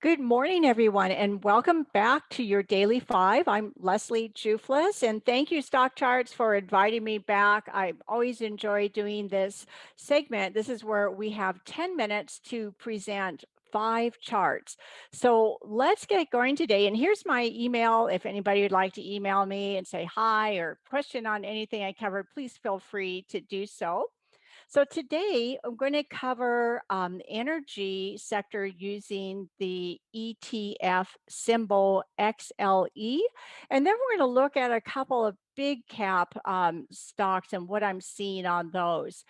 Good morning, everyone, and welcome back to your Daily Five. I'm Leslie Jouflas, and thank you, StockCharts, for inviting me back. I always enjoy doing this segment. This is where we have 10 minutes to present five charts. So let's get going today. And here's my email. If anybody would like to email me and say hi or question on anything I covered, please feel free to do so. So today I'm going to cover energy sector using the ETF symbol XLE. And then we're going to look at a couple of big cap stocks and what I'm seeing on those.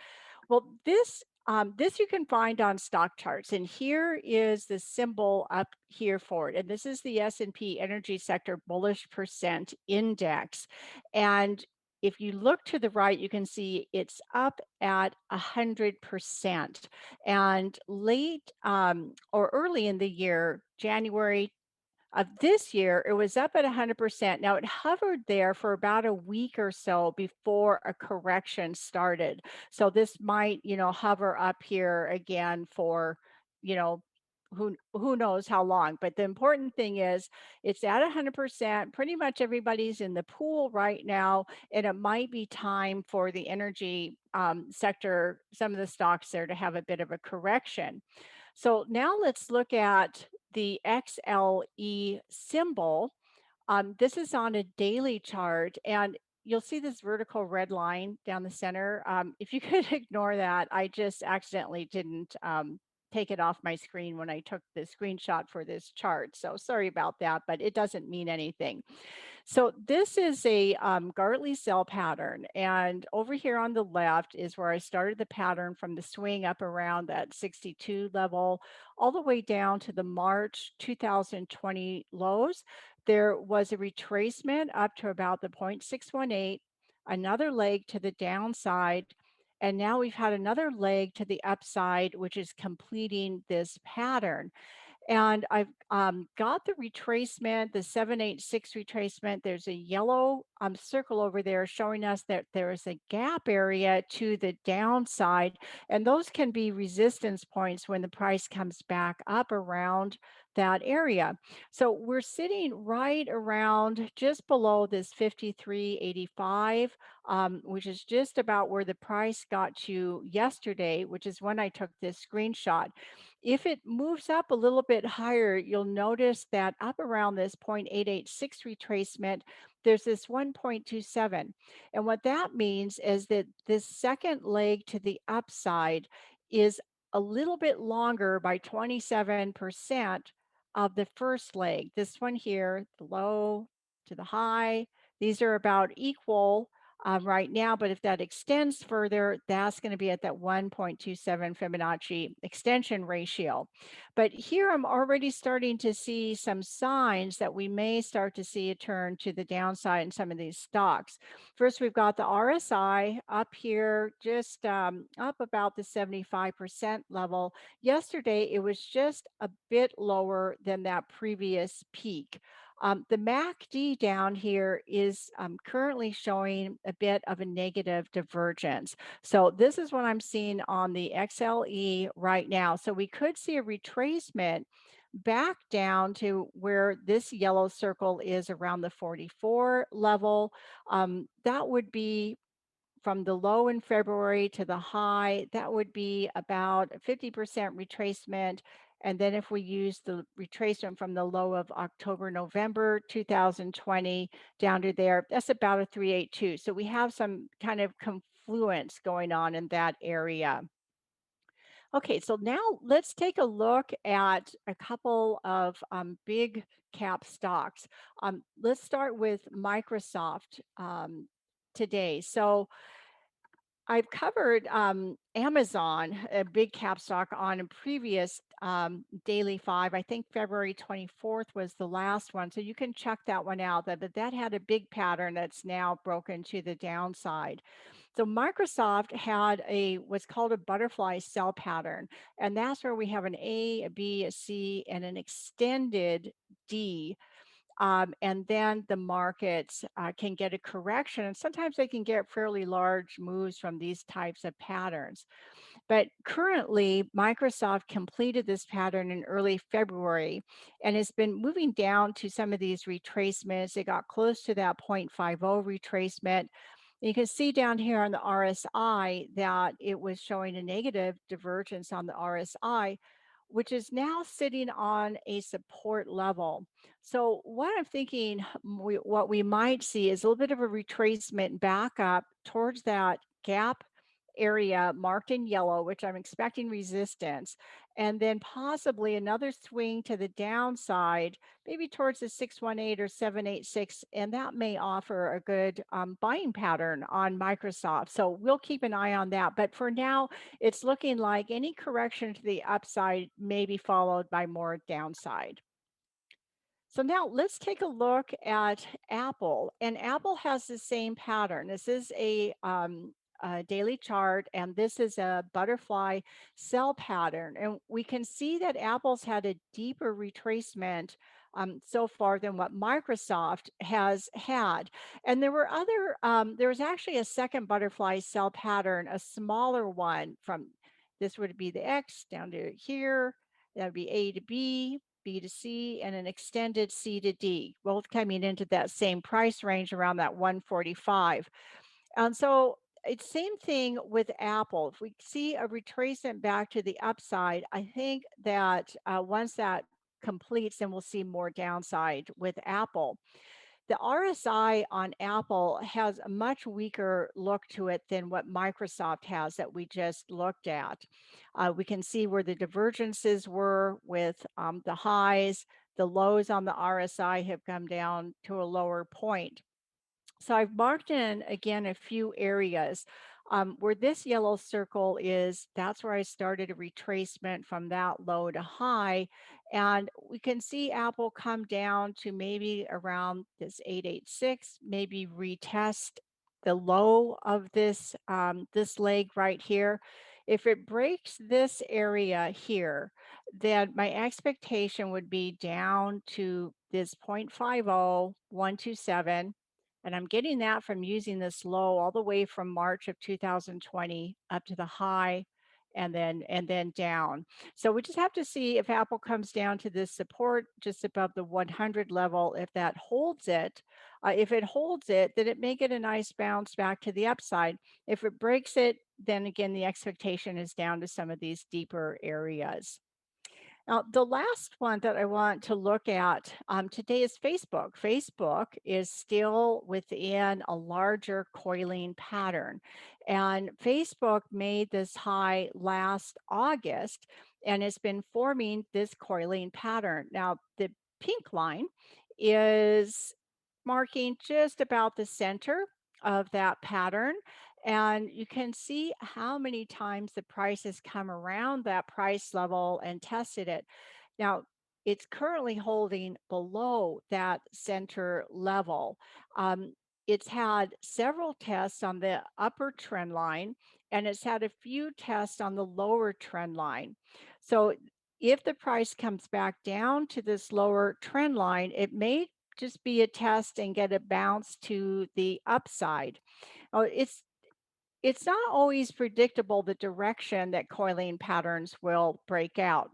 Well, this you can find on stock charts, and here is the symbol up here for it. And this is the S&P Energy Sector Bullish Percent Index. And if you look to the right, you can see it's up at 100%. And late or early in the year, January of this year, it was up at 100%. Now, it hovered there for about a week or so before a correction started. So this might, hover up here again for, you know, who knows how long. But the important thing is it's at 100%. Pretty much everybody's in the pool right now, and it might be time for the energy sector, some of the stocks there to have a bit of a correction. So now let's look at the XLE symbol. This is on a daily chart, and you'll see this vertical red line down the center. If you could ignore that, I just accidentally didn't take it off my screen when I took the screenshot for this chart. So sorry about that, but it doesn't mean anything. So this is a Gartley cell pattern. And over here on the left is where I started the pattern from the swing up around that 62 level, all the way down to the March 2020 lows. There was a retracement up to about the 0.618, another leg to the downside. And now we've had another leg to the upside, which is completing this pattern. And I've got the retracement, the 786 retracement. There's a yellow circle over there showing us that there is a gap area to the downside. And those can be resistance points when the price comes back up around that area. So we're sitting right around just below this 53.85, which is just about where the price got to yesterday, which is when I took this screenshot. If it moves up a little bit higher, you'll notice that up around this 0.886 retracement, there's this 1.27. And what that means is that this second leg to the upside is a little bit longer by 27% of the first leg. This one here, the low to the high, these are about equal right now, but if that extends further, that's going to be at that 1.27 Fibonacci extension ratio. But here I'm already starting to see some signs that we may start to see a turn to the downside in some of these stocks. First, we've got the RSI up here, just up about the 75% level. Yesterday, it was just a bit lower than that previous peak. The MACD down here is currently showing a bit of a negative divergence. So this is what I'm seeing on the XLE right now. So we could see a retracement back down to where this yellow circle is around the 44 level. That would be from the low in February to the high. That would be about a 50% retracement. And then if we use the retracement from the low of October, November 2020 down to there, that's about a 382. So we have some kind of confluence going on in that area. Okay, so now let's take a look at a couple of big cap stocks. Let's start with Microsoft today. So I've covered Amazon, a big cap stock, on a previous daily five. I think February 24th was the last one. So you can check that one out. But that had a big pattern that's now broken to the downside. So Microsoft had what's called a butterfly cell pattern. And that's where we have an A, a B, a C, and an extended D. and then the markets can get a correction, and sometimes they can get fairly large moves from these types of patterns. But currently, Microsoft completed this pattern in early February and has been moving down to some of these retracements. It got close to that 0.50 retracement. You can see down here on the RSI that it was showing a negative divergence on the RSI, which is now sitting on a support level. So what I'm thinking, what we might see is a little bit of a retracement back up towards that gap area marked in yellow, which I'm expecting resistance, and then possibly another swing to the downside, maybe towards the 618 or 786, and that may offer a good buying pattern on Microsoft. So we'll keep an eye on that. But for now, it's looking like any correction to the upside may be followed by more downside. So now let's take a look at Apple, and Apple has the same pattern. This is a daily chart, and this is a butterfly sell pattern. And we can see that Apple's had a deeper retracement so far than what Microsoft has had. And there were there was actually a second butterfly sell pattern, a smaller one from this would be the X down to here. That would be A to B to C, and an extended C to D, both coming into that same price range around that 145. And so it's same thing with Apple. If we see a retracement back to the upside, I think that once that completes, then we'll see more downside with Apple. The RSI on Apple has a much weaker look to it than what Microsoft has that we just looked at. We can see where the divergences were with the highs, the lows on the RSI have come down to a lower point. So I've marked in again a few areas where this yellow circle is, that's where I started a retracement from that low to high. And we can see Apple come down to maybe around this 886, maybe retest the low of this leg right here. If it breaks this area here, then my expectation would be down to this 0.50, 127, and I'm getting that from using this low all the way from March of 2020 up to the high and then down. So we just have to see if Apple comes down to this support just above the 100 level, if that holds it. If it holds it, then it may get a nice bounce back to the upside. If it breaks it, then again, the expectation is down to some of these deeper areas. Now, the last one that I want to look at today is Facebook. Facebook is still within a larger coiling pattern. And Facebook made this high last August and it's been forming this coiling pattern. Now, the pink line is marking just about the center of that pattern. And you can see how many times the price has come around that price level and tested it. Now, it's currently holding below that center level. Um, it's had several tests on the upper trend line, and it's had a few tests on the lower trend line. So if the price comes back down to this lower trend line, it may just be a test and get a bounce to the upside. Oh, it's not always predictable the direction that coiling patterns will break out.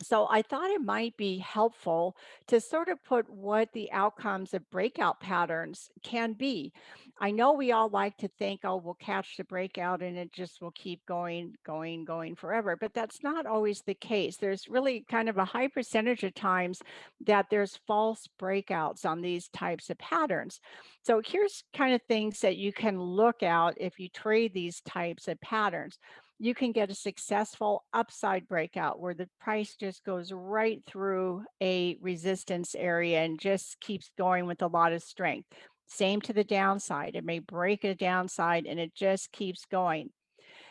So I thought it might be helpful to sort of put what the outcomes of breakout patterns can be. I know we all like to think, oh, we'll catch the breakout and it just will keep going, going, going forever. But that's not always the case. There's really kind of a high percentage of times that there's false breakouts on these types of patterns. So here's kind of things that you can look at if you trade these types of patterns. You can get a successful upside breakout where the price just goes right through a resistance area and just keeps going with a lot of strength. Same to the downside. It may break a downside and it just keeps going.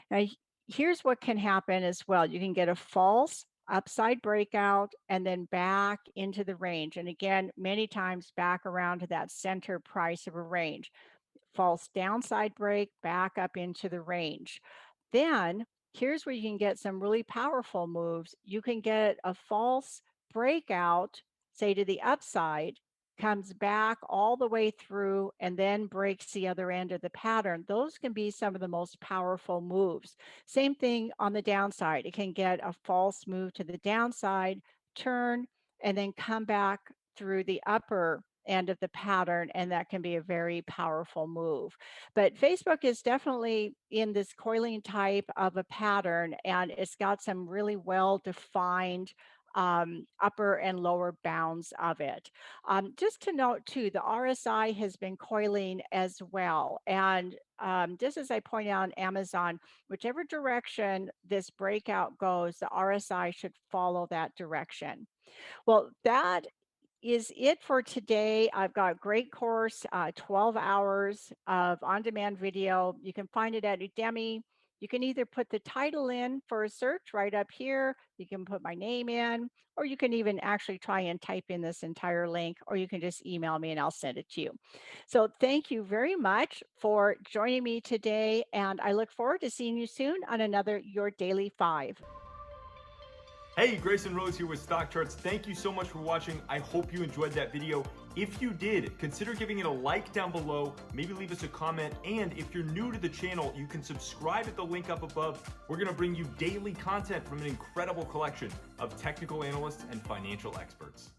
Now, here's what can happen as well. You can get a false upside breakout and then back into the range. And again, many times back around to that center price of a range. False downside break, back up into the range. Then here's where you can get some really powerful moves. You can get a false breakout, say to the upside, comes back all the way through and then breaks the other end of the pattern, those can be some of the most powerful moves. Same thing on the downside. It can get a false move to the downside, turn, and then come back through the upper end of the pattern, and that can be a very powerful move. But Facebook is definitely in this coiling type of a pattern, and it's got some really well defined upper and lower bounds of it. Just to note too, the RSI has been coiling as well. And just as I pointed out on Amazon, whichever direction this breakout goes, the RSI should follow that direction. Well, that is it for today. I've got a great course, 12 hours of on-demand video. You can find it at Udemy. You can either put the title in for a search right up here. You can put my name in, or you can even actually try and type in this entire link, or you can just email me and I'll send it to you. So thank you very much for joining me today. And I look forward to seeing you soon on another Your Daily 5. Hey, Grayson Rose here with StockCharts. Thank you so much for watching. I hope you enjoyed that video. If you did, consider giving it a like down below, maybe leave us a comment, and if you're new to the channel, you can subscribe at the link up above. We're gonna bring you daily content from an incredible collection of technical analysts and financial experts.